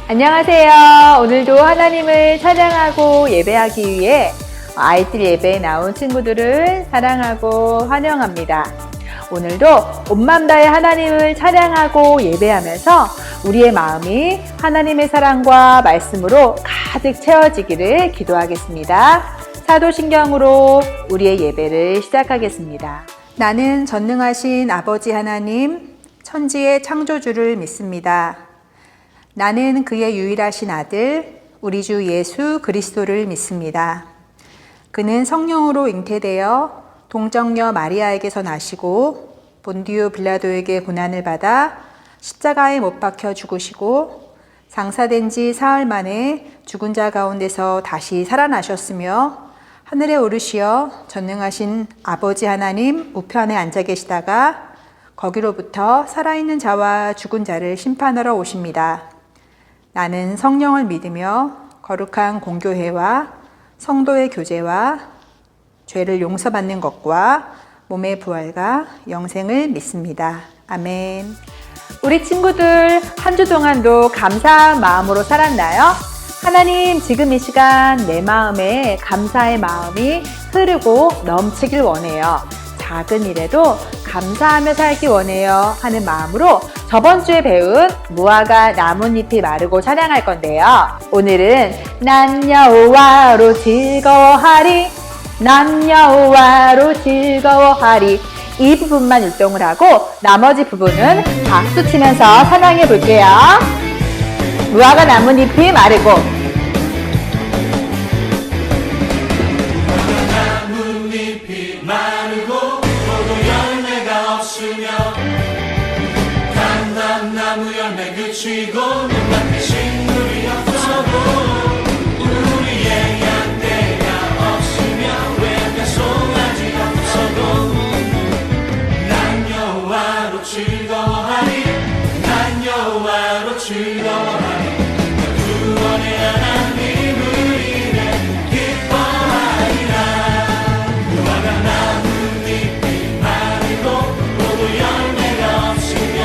안녕하세요. 오늘도 하나님을 찬양하고 예배하기 위해 아이들 예배에 나온 친구들을 사랑하고 환영합니다. 오늘도 온 마음 다해 하나님을 찬양하고 예배하면서 우리의 마음이 하나님의 사랑과 말씀으로 가득 채워지기를 기도하겠습니다. 사도신경으로 우리의 예배를 시작하겠습니다. 나는 전능하신 아버지 하나님, 천지의 창조주를 믿습니다. 나는 그의 유일하신 아들, 우리 주 예수 그리스도를 믿습니다. 그는 성령으로 잉태되어 동정녀 마리아에게서 나시고 본디오 빌라도에게 고난을 받아 십자가에 못 박혀 죽으시고 장사된 지 사흘 만에 죽은 자 가운데서 다시 살아나셨으며 하늘에 오르시어 전능하신 아버지 하나님 우편에 앉아 계시다가 거기로부터 살아있는 자와 죽은 자를 심판하러 오십니다. 나는 성령을 믿으며 거룩한 공교회와 성도의 교제와 죄를 용서받는 것과 몸의 부활과 영생을 믿습니다. 아멘. 우리 친구들 한 주 동안도 감사한 마음으로 살았나요? 하나님, 지금 이 시간 내 마음에 감사의 마음이 흐르고 넘치길 원해요. 작은 일에도 감사하며 살기 원해요 하는 마음으로 저번 주에 배운 무화과 나뭇잎이 마르고 찬양할 건데요. 오늘은 난 여호와로 즐거워하리, 난 여호와로 즐거워하리, 이 부분만 율동을 하고 나머지 부분은 박수 치면서 찬양해 볼게요. 무화과 나뭇잎이 마르고 나무 열매 그치고 눈앞에 식물이 없어도 우리의 양떼가 없으며 외가 송아지 없어도 난 여호와로 즐거워하리, 난 여호와로 즐거워하리. 구원의 하나님을 인해 기뻐하리라. 무화과 나뭇잎이 마르고 포도 열매가 없으며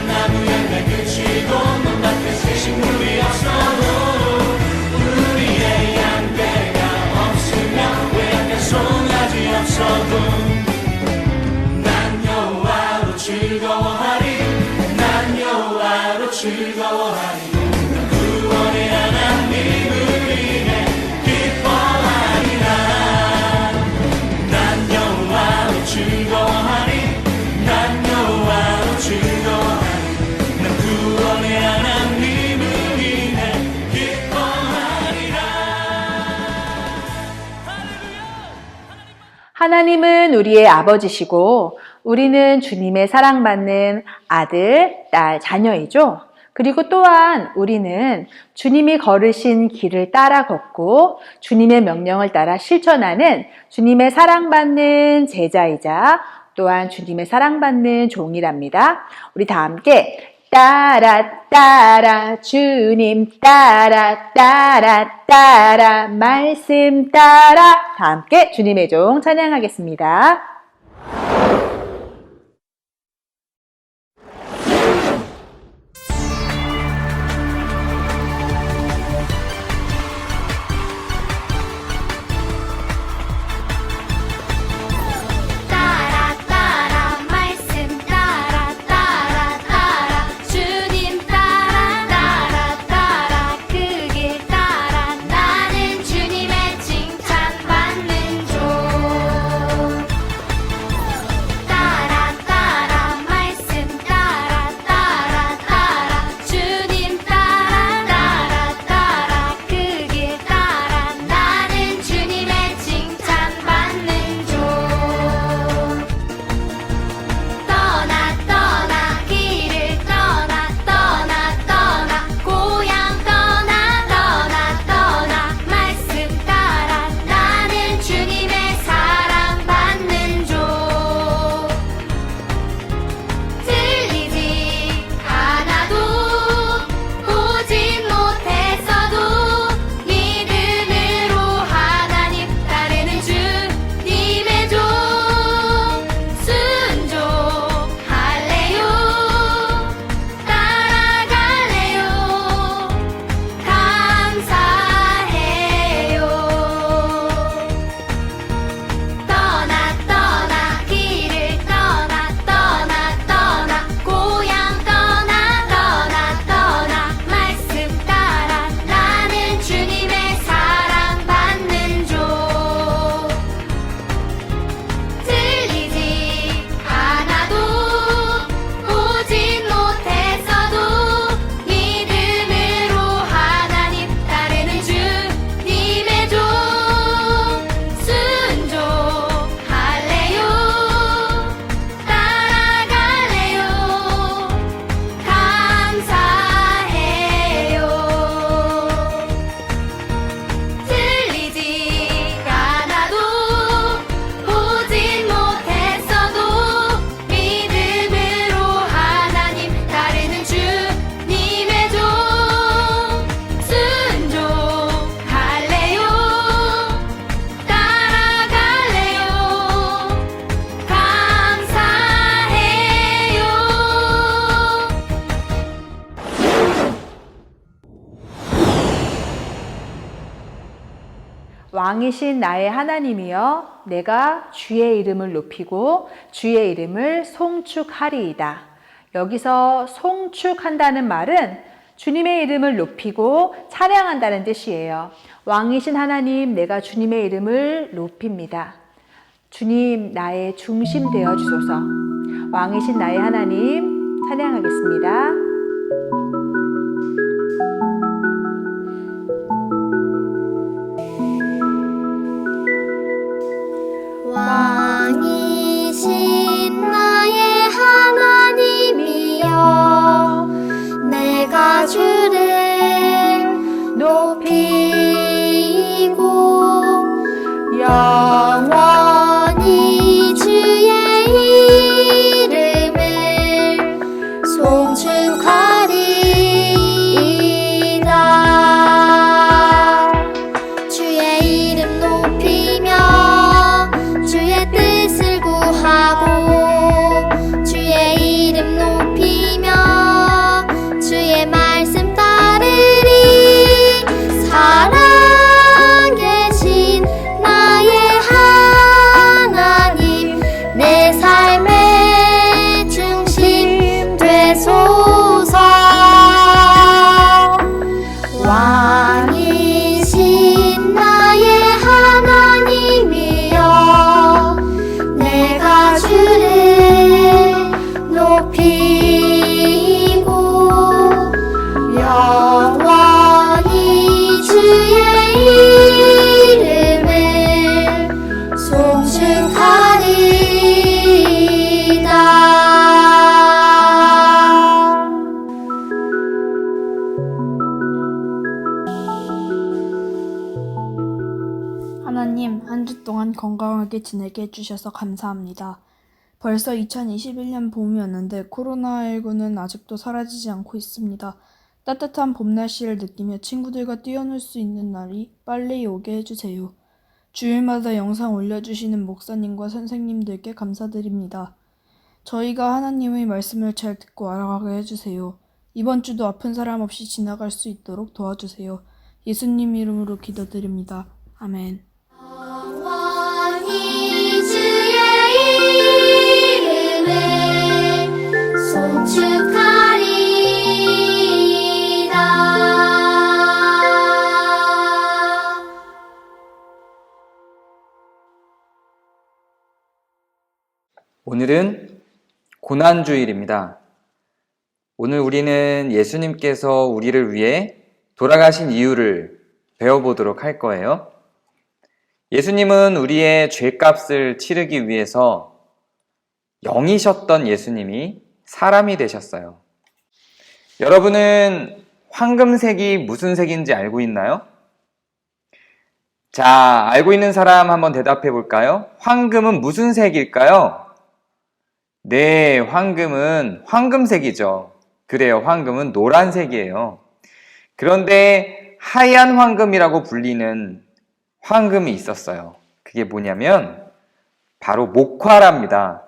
나무 열매 그치고 눈앞에 식물이 없어도 우리의 양떼가 없으며 외양간 송아지 없어도 난 여호와로 즐거워하리, 난 여호와로 즐거워하리. 구원의 하나님을 인해 기뻐하리라. 난 여호와로 즐거워하리, 난 여호와로 즐거워하리. 구원의 하나님을 인해 기뻐하리라. 하나님은 우리의 아버지시고 우리는 주님의 사랑받는 아들, 딸, 자녀이죠. 그리고 또한 우리는 주님이 걸으신 길을 따라 걷고 주님의 명령을 따라 실천하는 주님의 사랑받는 제자이자 또한 주님의 사랑받는 종이랍니다. 우리 다 함께 따라 따라 주님 따라 따라 따라 말씀 따라 다 함께 주님의 종 찬양하겠습니다. 따라 왕이신 나의 하나님이여 내가 주의 이름을 높이고 주의 이름을 송축하리이다. 여기서 송축한다는 말은 주님의 이름을 높이고 찬양한다는 뜻이에요. 왕이신 하나님, 내가 주님의 이름을 높입니다. 주님, 나의 중심 되어 주소서. 왕이신 나의 하나님, 찬양하겠습니다. 왕이신 나의 하나님이여 내가 주를 높이고 영원히 주의 이름을 송축하리이다. 주의 이름 높이며 주의 뜻을 구하고 주의 이름 높이며 주의 말씀 따르리. 살아계신 나의 하나님 내 삶의 중심 되소서. 왕이신 나의 하나님이여 내가 주를 높이고 영원히 주의 이름을 송축하리이다. 하나님, 한 주 동안 건강하게 지내게 해주셔서 감사합니다. 벌써 2021년 봄이 왔는데 코로나19는 아직도 사라지지 않고 있습니다. 따뜻한 봄 날씨를 느끼며 친구들과 뛰어놀 수 있는 날이 빨리 오게 해주세요. 주일마다 영상 올려주시는 목사님과 선생님들께 감사드립니다. 저희가 하나님의 말씀을 잘 듣고 알아가게 해주세요. 이번 주도 아픈 사람 없이 지나갈 수 있도록 도와주세요. 예수님 이름으로 기도드립니다. 아멘. 영원히 주의 이름을 송축하리이다. 오늘은 고난주일입니다. 오늘 우리는 예수님께서 우리를 위해 돌아가신 이유를 배워보도록 할 거예요. 예수님은 우리의 죄값을 치르기 위해서 영이셨던 예수님이 사람이 되셨어요. 여러분은 황금색이 무슨 색인지 알고 있나요? 자, 알고 있는 사람 한번 대답해 볼까요? 황금은 무슨 색일까요? 네, 황금은 황금색이죠. 그래요, 황금은 노란색이에요. 그런데 하얀 황금이라고 불리는 황금이 있었어요. 그게 뭐냐면 바로 목화랍니다.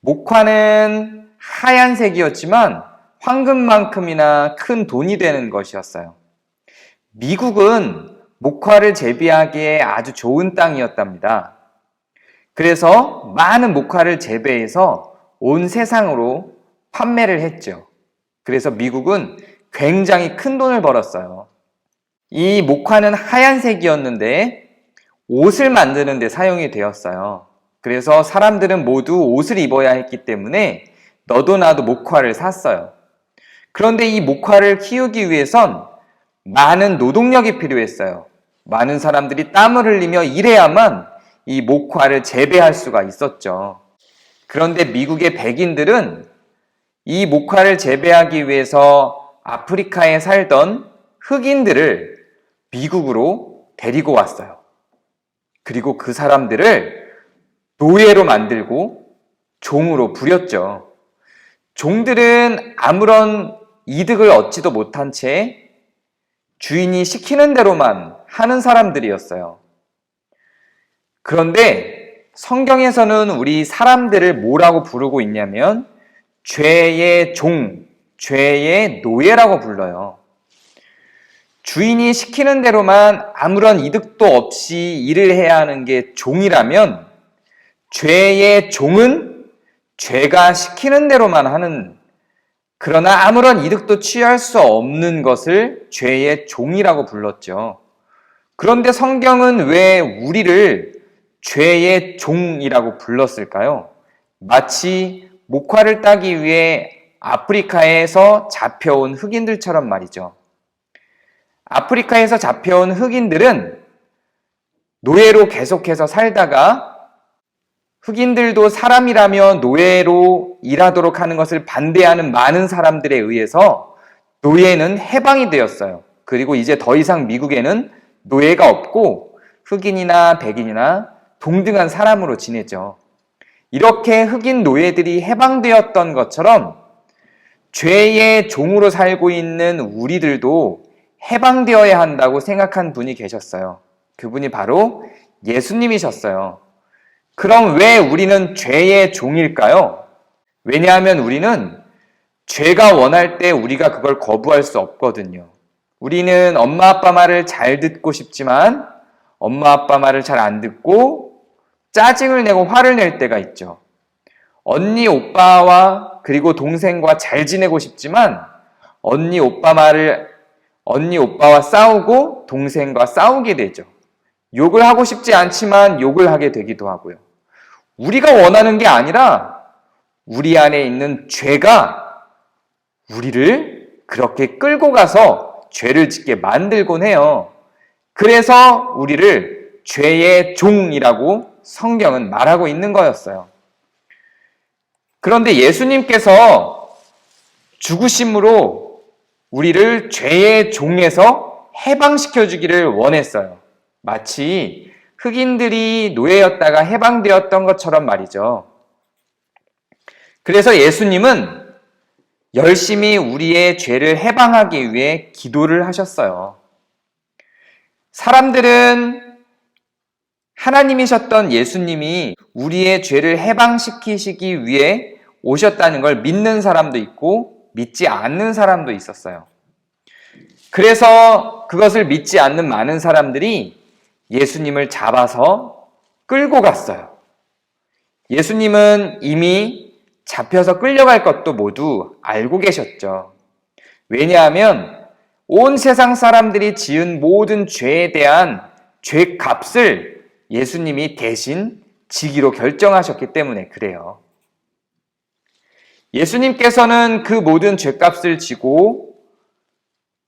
목화는 하얀색이었지만 황금만큼이나 큰 돈이 되는 것이었어요. 미국은 목화를 재배하기에 아주 좋은 땅이었답니다. 그래서 많은 목화를 재배해서 온 세상으로 판매를 했죠. 그래서 미국은 굉장히 큰 돈을 벌었어요. 이 목화는 하얀색이었는데 옷을 만드는 데 사용이 되었어요. 그래서 사람들은 모두 옷을 입어야 했기 때문에 너도 나도 목화를 샀어요. 그런데 이 목화를 키우기 위해선 많은 노동력이 필요했어요. 많은 사람들이 땀을 흘리며 일해야만 이 목화를 재배할 수가 있었죠. 그런데 미국의 백인들은 이 목화를 재배하기 위해서 아프리카에 살던 흑인들을 미국으로 데리고 왔어요. 그리고 그 사람들을 노예로 만들고 종으로 부렸죠. 종들은 아무런 이득을 얻지도 못한 채 주인이 시키는 대로만 하는 사람들이었어요. 그런데 성경에서는 우리 사람들을 뭐라고 부르고 있냐면 죄의 종, 죄의 노예라고 불러요. 주인이 시키는 대로만 아무런 이득도 없이 일을 해야 하는 게 종이라면 죄의 종은 죄가 시키는 대로만 하는, 그러나 아무런 이득도 취할 수 없는 것을 죄의 종이라고 불렀죠. 그런데 성경은 왜 우리를 죄의 종이라고 불렀을까요? 마치 목화를 따기 위해 아프리카에서 잡혀온 흑인들처럼 말이죠. 아프리카에서 잡혀온 흑인들은 노예로 계속해서 살다가 흑인들도 사람이라며 노예로 일하도록 하는 것을 반대하는 많은 사람들에 의해서 노예는 해방이 되었어요. 그리고 이제 더 이상 미국에는 노예가 없고 흑인이나 백인이나 동등한 사람으로 지내죠. 이렇게 흑인 노예들이 해방되었던 것처럼 죄의 종으로 살고 있는 우리들도 해방되어야 한다고 생각한 분이 계셨어요. 그분이 바로 예수님이셨어요. 그럼 왜 우리는 죄의 종일까요? 왜냐하면 우리는 죄가 원할 때 우리가 그걸 거부할 수 없거든요. 우리는 엄마 아빠 말을 잘 듣고 싶지만 엄마 아빠 말을 잘 안 듣고 짜증을 내고 화를 낼 때가 있죠. 언니 오빠와 그리고 동생과 잘 지내고 싶지만 언니 오빠와 싸우고 동생과 싸우게 되죠. 욕을 하고 싶지 않지만 욕을 하게 되기도 하고요. 우리가 원하는 게 아니라 우리 안에 있는 죄가 우리를 그렇게 끌고 가서 죄를 짓게 만들곤 해요. 그래서 우리를 죄의 종이라고 성경은 말하고 있는 거였어요. 그런데 예수님께서 죽으심으로 우리를 죄의 종에서 해방시켜 주기를 원했어요. 마치 흑인들이 노예였다가 해방되었던 것처럼 말이죠. 그래서 예수님은 열심히 우리의 죄를 해방하기 위해 기도를 하셨어요. 사람들은 하나님이셨던 예수님이 우리의 죄를 해방시키시기 위해 오셨다는 걸 믿는 사람도 있고 믿지 않는 사람도 있었어요. 그래서 그것을 믿지 않는 많은 사람들이 예수님을 잡아서 끌고 갔어요. 예수님은 이미 잡혀서 끌려갈 것도 모두 알고 계셨죠. 왜냐하면 온 세상 사람들이 지은 모든 죄에 대한 죄값을 예수님이 대신 지기로 결정하셨기 때문에 그래요. 예수님께서는 그 모든 죄값을 지고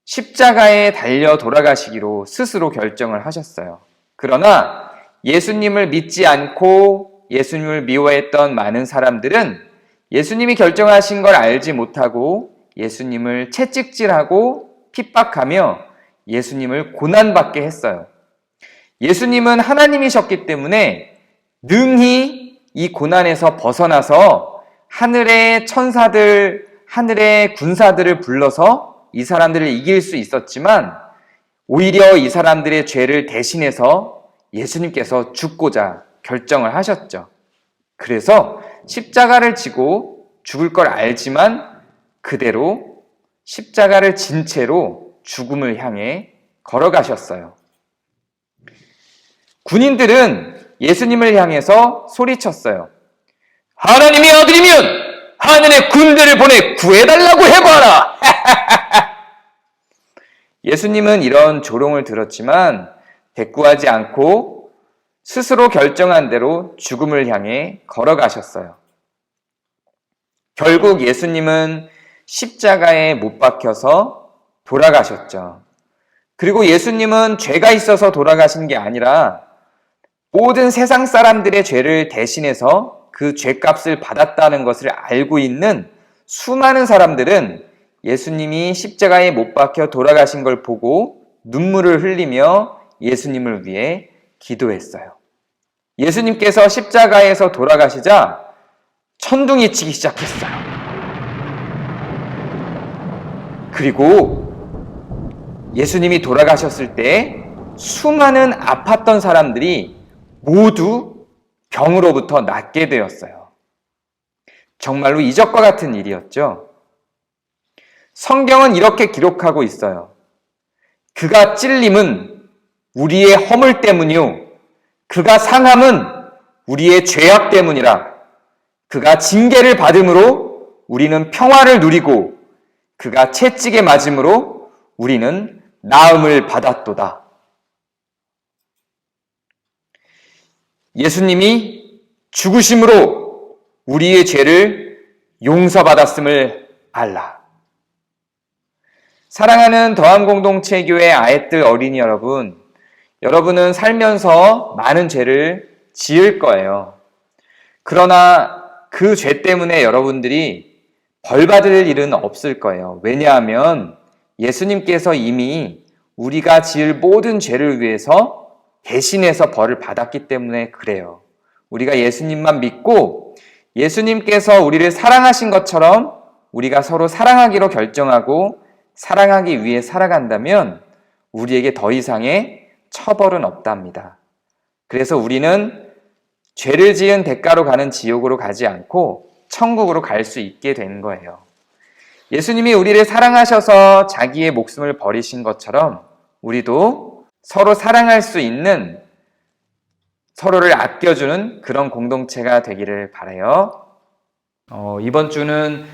십자가에 달려 돌아가시기로 스스로 결정을 하셨어요. 그러나 예수님을 믿지 않고 예수님을 미워했던 많은 사람들은 예수님이 결정하신 걸 알지 못하고 예수님을 채찍질하고 핍박하며 예수님을 고난받게 했어요. 예수님은 하나님이셨기 때문에 능히 이 고난에서 벗어나서 하늘의 천사들, 하늘의 군사들을 불러서 이 사람들을 이길 수 있었지만 오히려 이 사람들의 죄를 대신해서 예수님께서 죽고자 결정을 하셨죠. 그래서 십자가를 지고 죽을 걸 알지만 그대로 십자가를 진 채로 죽음을 향해 걸어가셨어요. 군인들은 예수님을 향해서 소리쳤어요. 하나님의 아들이면 하늘의 군대를 보내 구해달라고 해봐라! 예수님은 이런 조롱을 들었지만 대꾸하지 않고 스스로 결정한 대로 죽음을 향해 걸어가셨어요. 결국 예수님은 십자가에 못 박혀서 돌아가셨죠. 그리고 예수님은 죄가 있어서 돌아가신 게 아니라 모든 세상 사람들의 죄를 대신해서 그 죄값을 받았다는 것을 알고 있는 수많은 사람들은 예수님이 십자가에 못 박혀 돌아가신 걸 보고 눈물을 흘리며 예수님을 위해 기도했어요. 예수님께서 십자가에서 돌아가시자 천둥이 치기 시작했어요. 그리고 예수님이 돌아가셨을 때 수많은 아팠던 사람들이 모두 병으로부터 낫게 되었어요. 정말로 이적과 같은 일이었죠. 성경은 이렇게 기록하고 있어요. 그가 찔림은 우리의 허물 때문이요 그가 상함은 우리의 죄악 때문이라. 그가 징계를 받음으로 우리는 평화를 누리고 그가 채찍에 맞음으로 우리는 나음을 받았도다. 예수님이 죽으심으로 우리의 죄를 용서받았음을 알라. 사랑하는 더한공동체교회 아이들 어린이 여러분, 여러분은 살면서 많은 죄를 지을 거예요. 그러나 그 죄 때문에 여러분들이 벌 받을 일은 없을 거예요. 왜냐하면 예수님께서 이미 우리가 지을 모든 죄를 위해서 대신해서 벌을 받았기 때문에 그래요. 우리가 예수님만 믿고 예수님께서 우리를 사랑하신 것처럼 우리가 서로 사랑하기로 결정하고 사랑하기 위해 살아간다면 우리에게 더 이상의 처벌은 없답니다. 그래서 우리는 죄를 지은 대가로 가는 지옥으로 가지 않고 천국으로 갈 수 있게 된 거예요. 예수님이 우리를 사랑하셔서 자기의 목숨을 버리신 것처럼 우리도 서로 사랑할 수 있는, 서로를 아껴주는 그런 공동체가 되기를 바라요. 이번 주는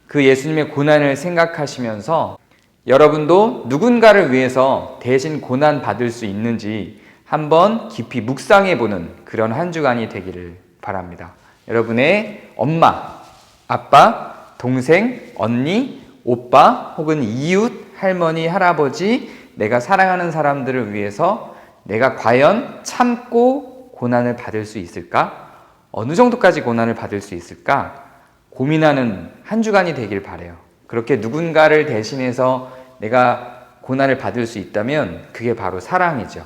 그 예수님의 고난을 생각하시면서 여러분도 누군가를 위해서 대신 고난 받을 수 있는지 한번 깊이 묵상해 보는 그런 한 주간이 되기를 바랍니다. 여러분의 엄마, 아빠, 동생, 언니, 오빠 혹은 이웃, 할머니, 할아버지, 내가 사랑하는 사람들을 위해서 내가 과연 참고 고난을 받을 수 있을까? 어느 정도까지 고난을 받을 수 있을까? 고민하는 한 주간이 되길 바라요. 그렇게 누군가를 대신해서 내가 고난을 받을 수 있다면 그게 바로 사랑이죠.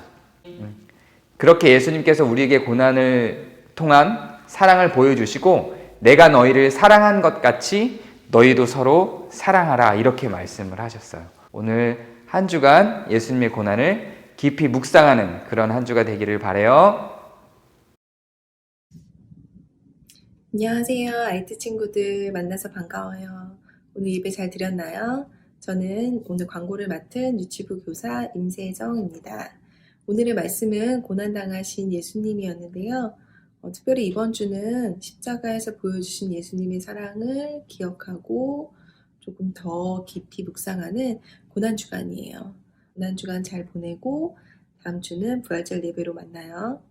그렇게 예수님께서 우리에게 고난을 통한 사랑을 보여주시고 내가 너희를 사랑한 것 같이 너희도 서로 사랑하라 이렇게 말씀을 하셨어요. 오늘 한 주간 예수님의 고난을 깊이 묵상하는 그런 한 주가 되기를 바라요. 안녕하세요. 아이트 친구들 만나서 반가워요. 오늘 예배 잘 드렸나요? 저는 오늘 광고를 맡은 유치부 교사 임세정입니다. 오늘의 말씀은 고난당하신 예수님이었는데요. 특별히 이번 주는 십자가에서 보여주신 예수님의 사랑을 기억하고 조금 더 깊이 묵상하는 고난주간이에요. 고난주간 잘 보내고 다음 주는 부활절 예배로 만나요.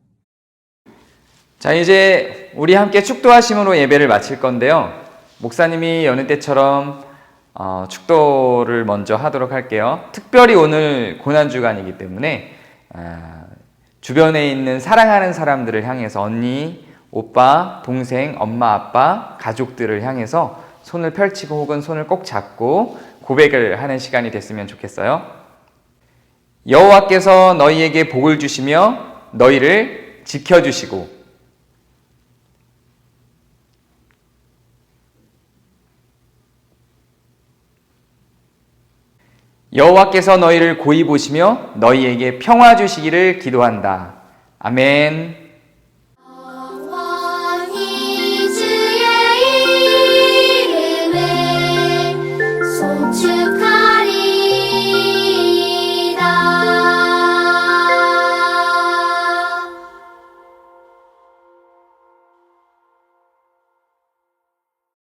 자, 이제 우리 함께 축도하심으로 예배를 마칠 건데요. 목사님이 여느 때처럼 축도를 먼저 하도록 할게요. 특별히 오늘 고난주간이기 때문에 주변에 있는 사랑하는 사람들을 향해서 언니, 오빠, 동생, 엄마, 아빠, 가족들을 향해서 손을 펼치고 혹은 손을 꼭 잡고 고백을 하는 시간이 됐으면 좋겠어요. 여호와께서 너희에게 복을 주시며 너희를 지켜주시고 여호와께서 너희를 고이 보시며 너희에게 평화 주시기를 기도한다. 아멘.